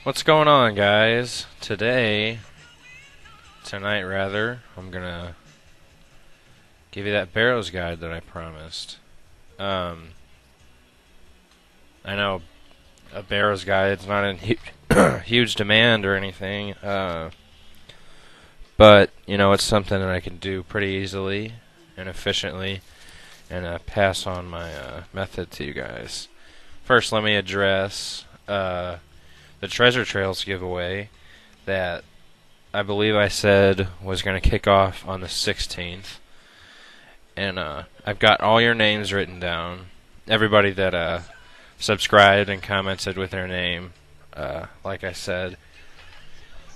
What's going on, guys? Tonight rather, I'm gonna give you that Barrows guide that I promised. Um, I know a Barrows guide is not in huge demand or anything, but it's something that I can do pretty easily and efficiently, and pass on my method to you guys. First, let me address the Treasure Trails giveaway that I believe I said was going to kick off on the 16th. And I've got all your names written down. Everybody that subscribed and commented with their name. Like I said,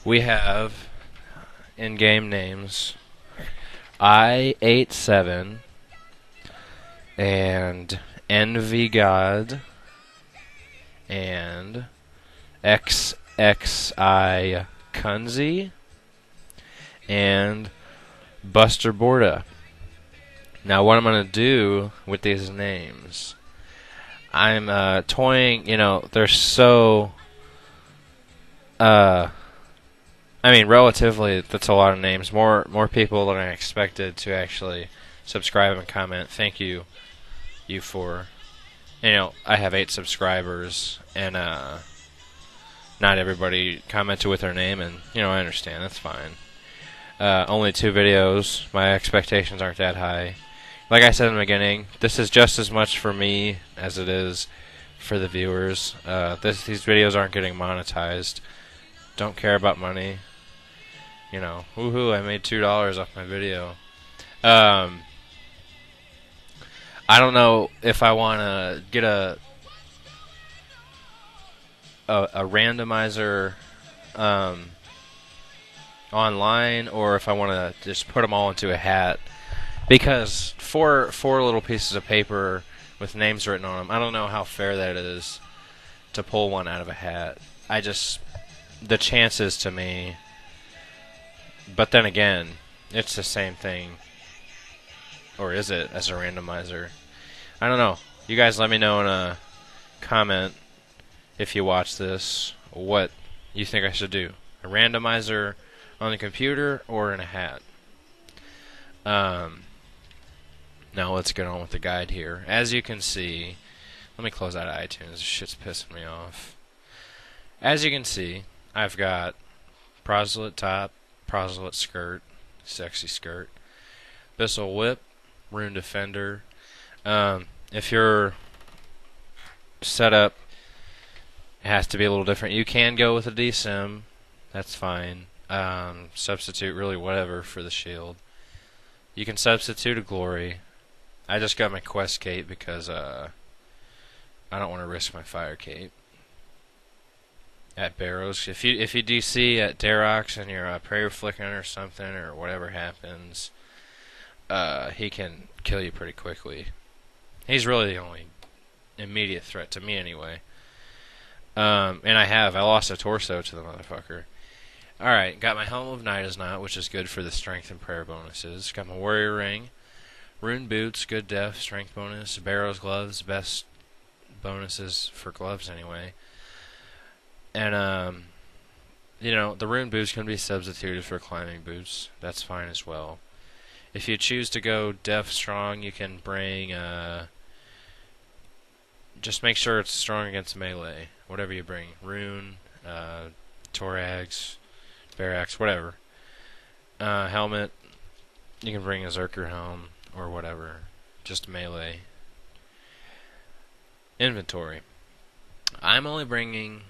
we have in-game names I87 and Envy God and XXI Kunzi and Buster Borda. Now, what I'm going to do with these names, I'm toying, they're so, relatively, that's a lot of names. More people than I expected to actually subscribe and comment. Thank you for, I have 8 subscribers, and not everybody commented with their name, and, I understand, that's fine. Only 2 videos, my expectations aren't that high. Like I said in the beginning, this is just as much for me as it is for the viewers. These videos aren't getting monetized. Don't care about money. Woohoo, I made $2 off my video. I don't know if I want to get a randomizer online, or if I want to just put them all into a hat. Because four little pieces of paper with names written on them, I don't know how fair that is to pull one out of a hat. The chances to me, but then again, it's the same thing. Or is it, as a randomizer? I don't know. You guys let me know in a comment, if you watch this, what you think I should do. A randomizer on the computer or in a hat. Now let's get on with the guide here. As you can see, let me close out iTunes. This shit's pissing me off. As you can see, I've got Proselyte top, Proselyte skirt, sexy skirt, Bissell whip, Rune defender. If your setup has to be a little different, you can go with a DSIM. That's fine. Substitute really whatever for the shield. You can substitute a glory. I just got my quest cape because I don't want to risk my fire cape at Barrows. If you DC at Darox and you're prayer flicking or something or whatever happens, he can kill you pretty quickly. He's really the only immediate threat to me anyway. And I lost a torso to the motherfucker. Alright, got my Helm of Night as Not, which is good for the strength and prayer bonuses. Got my Warrior Ring. Rune Boots, good def, strength bonus. Barrows Gloves, best bonuses for gloves anyway. And, the Rune Boots can be substituted for climbing boots. That's fine as well. If you choose to go def strong, you can bring, just make sure it's strong against melee. Whatever you bring. Rune, Torax, Barracks, whatever. Helmet, you can bring a Zerker helm or whatever. Just melee. Inventory. I'm only bringing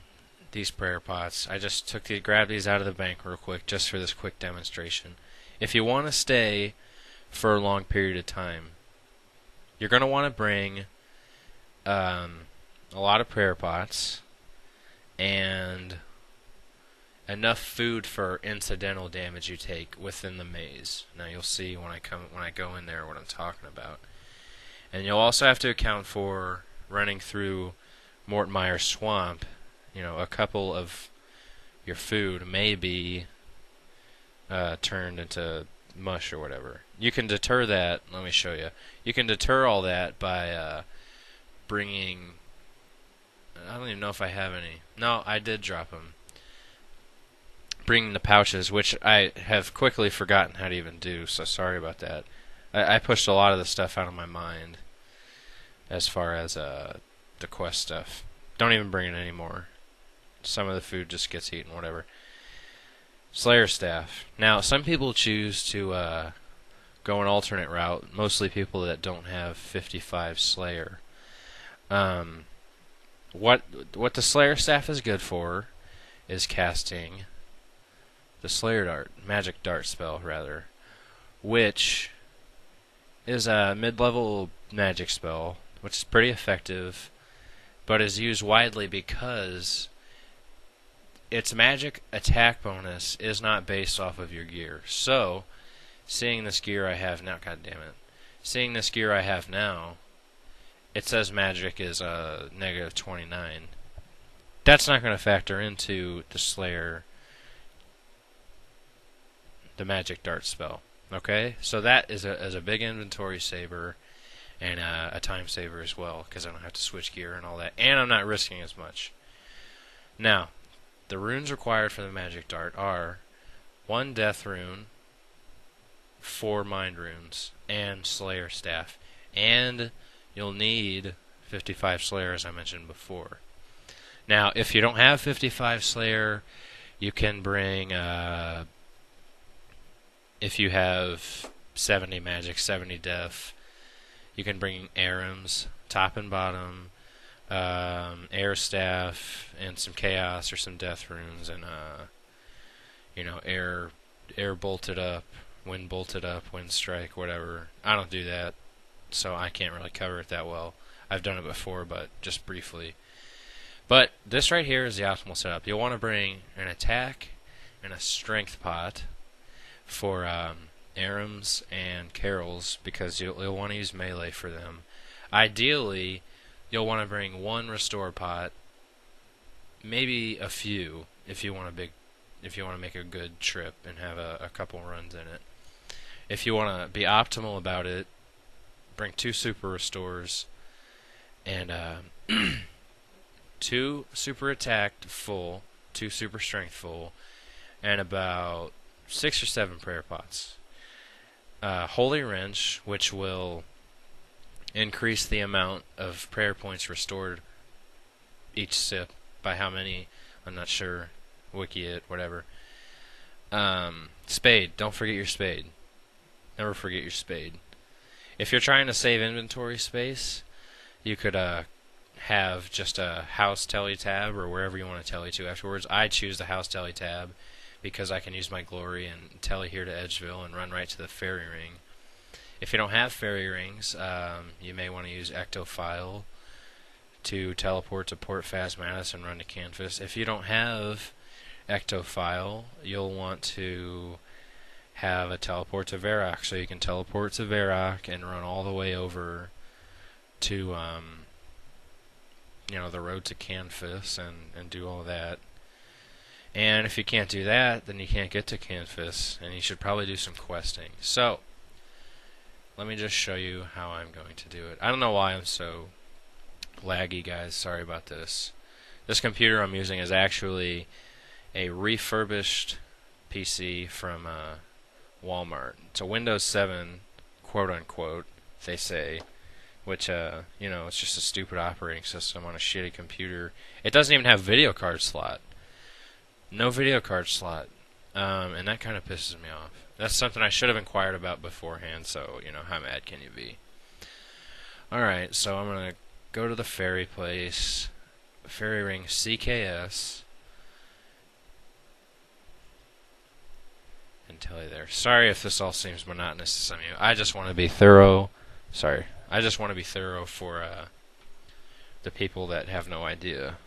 these prayer pots. I just grabbed these out of the bank real quick just for this quick demonstration. If you want to stay for a long period of time, you're going to want to bring a lot of prayer pots and enough food for incidental damage you take within the maze. Now you'll see when I go in there what I'm talking about. And you'll also have to account for running through Mortmire Swamp. A couple of your food may be turned into mush or whatever. You can deter that. Let me show you. You can deter all that by bringing... I don't even know if I have any. No, I did drop them. bringing the pouches, which I have quickly forgotten how to even do, so sorry about that. I pushed a lot of the stuff out of my mind as far as the quest stuff. Don't even bring it anymore. Some of the food just gets eaten, whatever. Slayer staff. Now, some people choose to go an alternate route, mostly people that don't have 55 Slayer. What the Slayer staff is good for is casting the Slayer Dart, Magic Dart spell, rather, which is a mid-level magic spell, which is pretty effective, but is used widely because its magic attack bonus is not based off of your gear. So, seeing this gear I have now, God damn it, seeing this gear I have now, it says magic is negative 29. That's not going to factor into the Slayer, the Magic Dart spell. Okay, so that is a big inventory saver and a time saver as well, because I don't have to switch gear and all that, and I'm not risking as much. Now, the runes required for the Magic Dart are 1 Death Rune, 4 Mind Runes, and Slayer Staff. And you'll need 55 Slayer, as I mentioned before. Now, if you don't have 55 Slayer, you can bring, if you have 70 Magic, 70 Death, you can bring Arams, top and bottom, Air Staff, and some Chaos or some Death Runes, and, air bolted up, wind bolted up, wind strike, whatever. I don't do that, so I can't really cover it that well. I've done it before, but just briefly. But this right here is the optimal setup. You'll want to bring an attack and a strength pot for Arams and Carols, because you'll want to use melee for them. Ideally, you'll want to bring 1 restore pot, maybe a few if you want to make a good trip and have a couple runs in it. If you want to be optimal about it, bring 2 super restores and 2 super attack full, 2 super strength full, and about 6 or 7 prayer pots. Holy Wrench, which will increase the amount of prayer points restored each sip by how many, I'm not sure, wiki it, whatever. Spade, don't forget your spade. Never forget your spade. If you're trying to save inventory space, you could have just a house telly tab, or wherever you want to telly to afterwards. I choose the house telly tab because I can use my glory and telly here to Edgeville and run right to the fairy ring. If you don't have fairy rings, you may want to use Ectophile to teleport to Port Phasmatis and run to Canvas. If you don't have Ectophile, you'll want to have a teleport to Varrock, so you can teleport to Varrock and run all the way over to the road to Canvas and do all that. And if you can't do that, then you can't get to Canvas, and you should probably do some questing. So, let me just show you how I'm going to do it. I don't know why I'm so laggy, guys. Sorry about this. This computer I'm using is actually a refurbished PC from Walmart. It's a Windows 7, quote-unquote, they say, which, it's just a stupid operating system on a shitty computer. It doesn't even have video card slot. No video card slot. And that kind of pisses me off. That's something I should have inquired about beforehand, so, how mad can you be? Alright, so I'm going to go to the fairy place, fairy ring CKS, and tell you there. Sorry if this all seems monotonous to some of you. I just want to be thorough. Sorry. I just want to be thorough for the people that have no idea,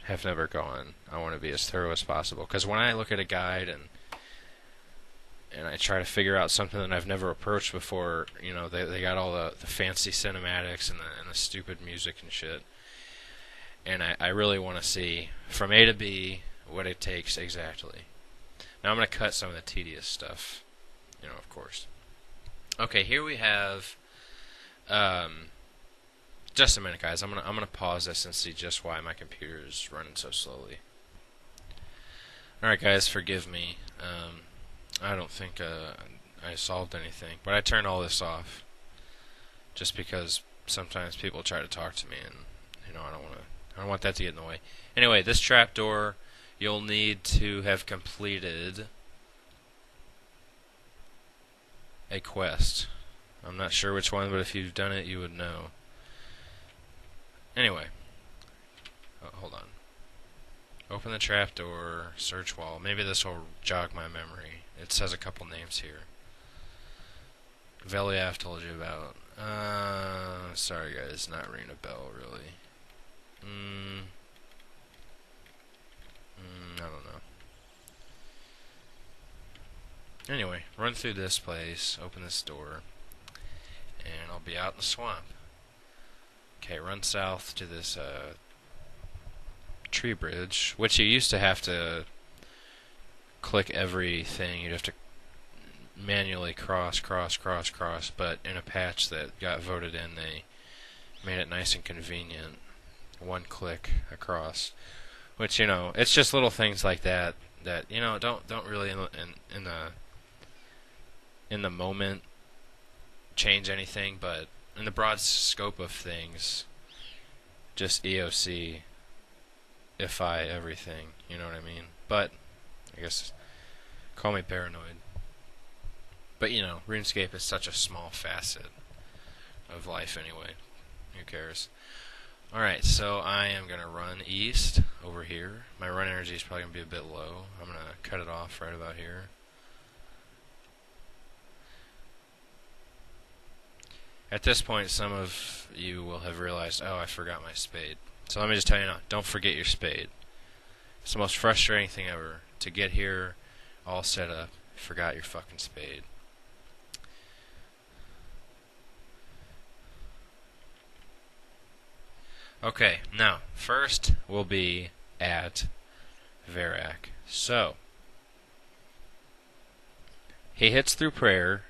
have never gone. I want to be as thorough as possible. Because when I look at a guide and I try to figure out something that I've never approached before, they got all the fancy cinematics and the stupid music and shit. And I really want to see, from A to B, what it takes exactly. Now I'm going to cut some of the tedious stuff, of course. Okay, here we have, just a minute, guys. I'm gonna pause this and see just why my computer is running so slowly. Alright, guys, forgive me. I don't think I solved anything, but I turned all this off just because sometimes people try to talk to me, and I don't want that to get in the way. Anyway, this trapdoor, you'll need to have completed a quest. I'm not sure which one, but if you've done it, you would know. Anyway, hold on. Open the trapdoor, search wall. Maybe this will jog my memory. It says a couple names here. Velia I've told you about. Sorry guys, not ringing a bell really. I don't know. Anyway, run through this place, open this door, and I'll be out in the swamp. Okay, run south to this tree bridge, which you used to have to click everything. You'd have to manually cross, but in a patch that got voted in, they made it nice and convenient. One click across. Which, it's just little things like that don't really in the moment change anything, but in the broad scope of things, just EOC ify everything, you know what I mean? But I guess call me paranoid. But RuneScape is such a small facet of life anyway. Who cares? Alright, so I am going to run east over here. My run energy is probably going to be a bit low. I'm going to cut it off right about here. At this point, some of you will have realized, oh, I forgot my spade. So let me just tell you now, don't forget your spade. It's the most frustrating thing ever. To get here, all set up, forgot your fucking spade. Okay, now, first we'll be at Varak. So, he hits through prayer,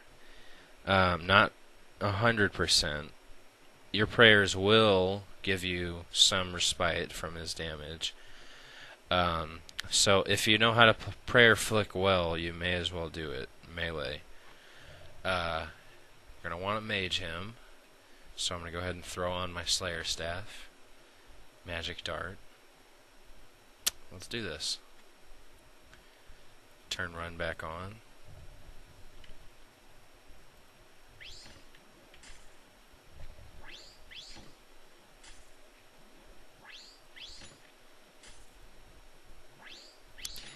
not 100%. Your prayers will give you some respite from his damage. So if you know how to prayer flick well, you may as well do it. Melee. You're going to want to mage him. So I'm going to go ahead and throw on my Slayer Staff. Magic Dart. Let's do this. Turn run back on.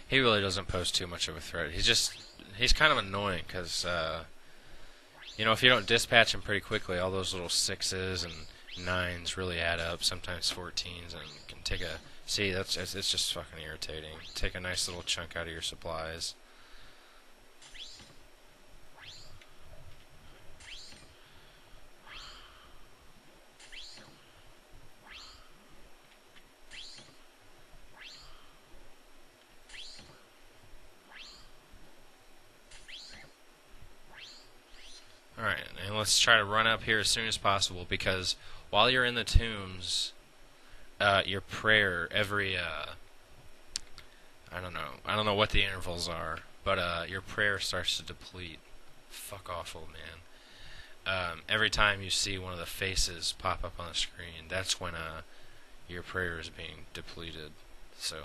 He really doesn't pose too much of a threat. He's kind of annoying because, if you don't dispatch him pretty quickly, all those little 6s and 9s really add up, sometimes 14s, and can take a... See, it's just fucking irritating. Take a nice little chunk out of your supplies. Alright, and let's try to run up here as soon as possible, because while you're in the tombs, your prayer, every, I don't know what the intervals are, but your prayer starts to deplete. Fuck off, old man. Every time you see one of the faces pop up on the screen, that's when your prayer is being depleted. So,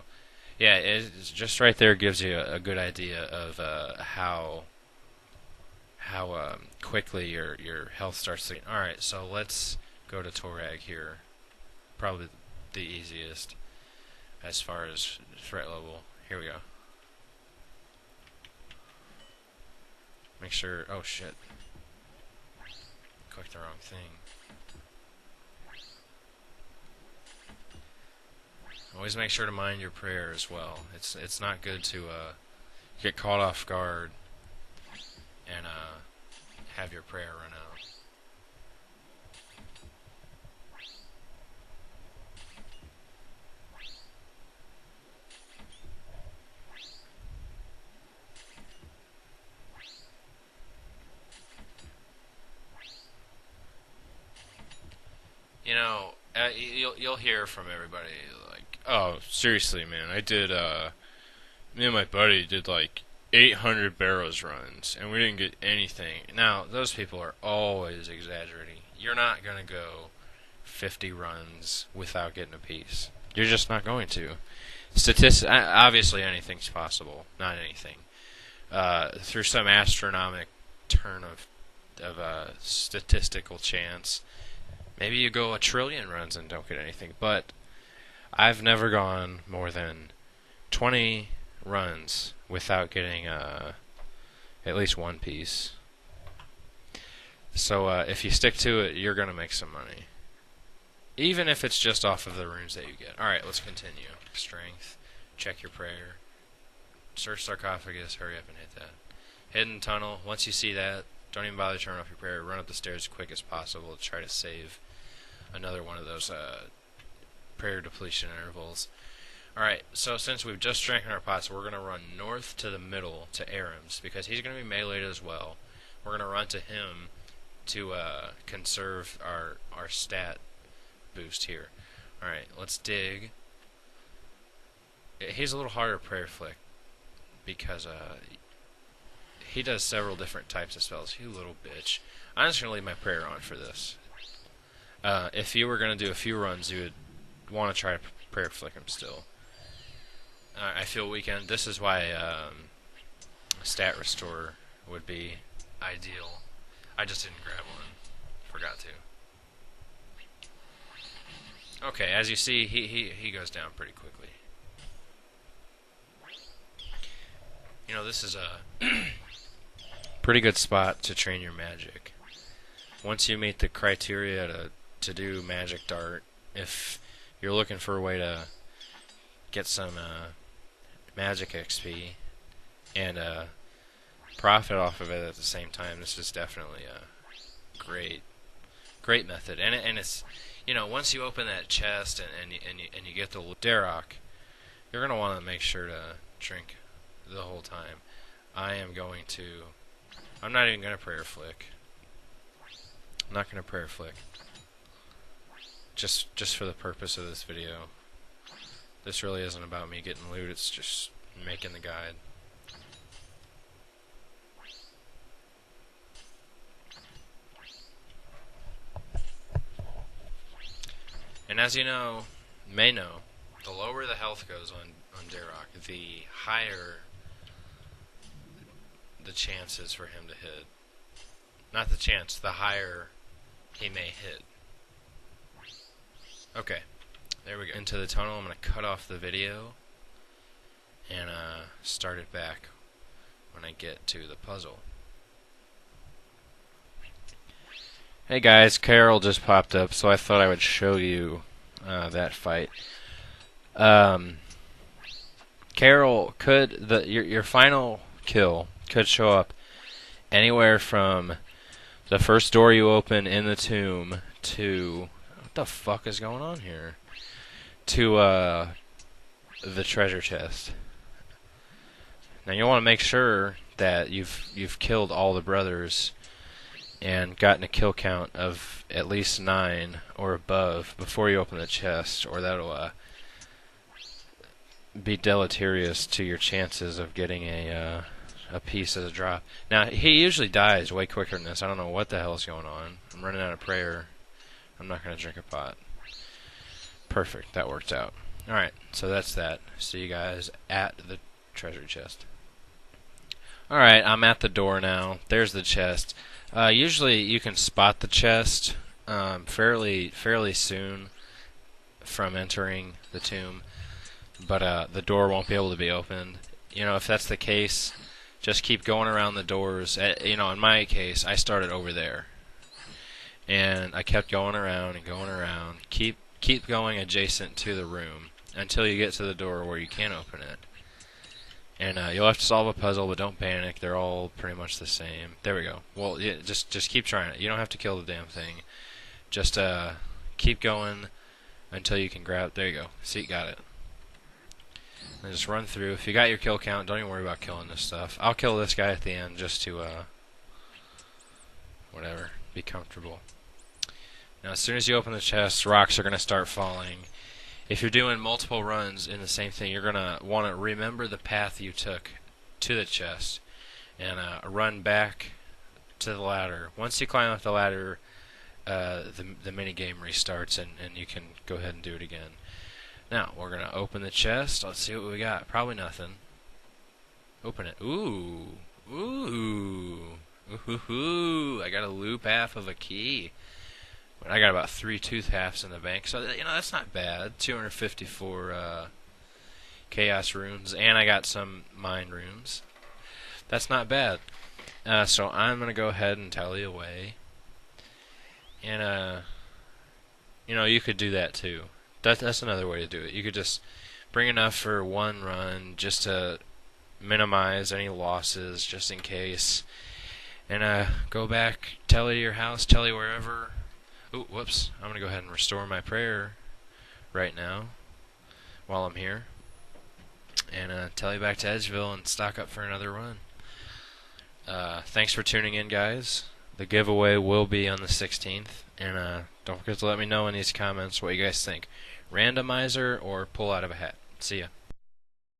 yeah, it's just right there gives you a good idea of how quickly your health starts to... Alright, so let's go to Torag here. Probably the easiest as far as threat level. Here we go. Make sure... Oh, shit. Clicked the wrong thing. Always make sure to mind your prayer as well. It's not good to get caught off guard and have your prayer run out. You'll hear from everybody like, oh, seriously, man, I did Me and my buddy did like 800 Barrows runs, and we didn't get anything. Now, those people are always exaggerating. You're not going to go 50 runs without getting a piece. You're just not going to. Obviously anything's possible. Not anything. Through some astronomical turn of a statistical chance, maybe you go a trillion runs and don't get anything. But I've never gone more than 20 runs without getting at least one piece. So if you stick to it, you're going to make some money. Even if it's just off of the runes that you get. Alright, let's continue. Strength. Check your prayer. Search sarcophagus. Hurry up and hit that. Hidden tunnel. Once you see that, don't even bother turning off your prayer. Run up the stairs as quick as possible to try to save another one of those prayer depletion intervals. Alright, so since we've just strengthened our pots, we're going to run north to the middle to Aram's, because he's going to be meleeed as well. We're going to run to him to conserve our stat boost here. Alright, let's dig. He's a little harder prayer flick, because he does several different types of spells. You little bitch. I'm just going to leave my prayer on for this. If you were going to do a few runs, you would want to try to prayer flick him still. I feel weakened. This is why stat restore would be ideal. I just didn't grab one. Forgot to. Okay, as you see, he goes down pretty quickly. You know, this is a pretty good spot to train your magic. Once you meet the criteria to do magic dart, if you're looking for a way to get some magic XP and profit off of it at the same time, this is definitely a great method. And it's, you know, once you open that chest and you get the Darrock, you're gonna want to make sure to drink the whole time. I'm not even gonna prayer flick. I'm not gonna prayer flick. Just for the purpose of this video. This really isn't about me getting loot, it's just making the guide. And as you may know, the lower the health goes on Darrock, the higher the chances for him to hit. Not the chance, the higher he may hit. Okay, there we go. Into the tunnel. I'm going to cut off the video and start it back when I get to the puzzle. Hey guys, Carol just popped up, so I thought I would show you that fight. Carol could, your final kill could show up anywhere from the first door you open in the tomb to, what the fuck is going on here, to the treasure chest. Now you want to make sure that you've killed all the brothers and gotten a kill count of at least 9 or above before you open the chest, or that'll be deleterious to your chances of getting a piece as a drop. Now, he usually dies way quicker than this. I don't know what the hell is going on. I'm running out of prayer. I'm not going to drink a pot. Perfect. That worked out. Alright, so that's that. See you guys at the treasure chest. Alright, I'm at the door now. There's the chest. Usually you can spot the chest fairly soon from entering the tomb, but the door won't be able to be opened. You know, if that's the case, just keep going around the doors. You know, in my case, I started over there, and I kept going around and going around. Keep going adjacent to the room until you get to the door where you can open it. And you'll have to solve a puzzle, but don't panic. They're all pretty much the same. There we go. Well, yeah, just keep trying it. You don't have to kill the damn thing. Just keep going until you can grab. There you go. See, you got it. And just run through. If you got your kill count, don't even worry about killing this stuff. I'll kill this guy at the end just to whatever, be comfortable. Now, as soon as you open the chest, rocks are going to start falling, If you're doing multiple runs in the same thing, you're gonna want to remember the path you took to the chest and run back to the ladder. Once you climb up the ladder, the mini game restarts and you can go ahead and do it again. Now we're gonna open the chest. Let's see what we got. Probably nothing. Open it. Ooh, ooh, ooh! I got a loop half of a key. I got about 3 tooth halves in the bank, so that's not bad. 254 chaos runes, and I got some mind runes. That's not bad. So I'm gonna go ahead and tally away, and you could do that too. That's another way to do it. You could just bring enough for one run, just to minimize any losses, just in case, and go back, tally your house, tally wherever. Ooh, whoops! I'm gonna go ahead and restore my prayer right now while I'm here, and tally back to Edgeville and stock up for another run. Thanks for tuning in, guys. The giveaway will be on the 16th, and don't forget to let me know in these comments what you guys think. Randomizer or pull out of a hat. See ya.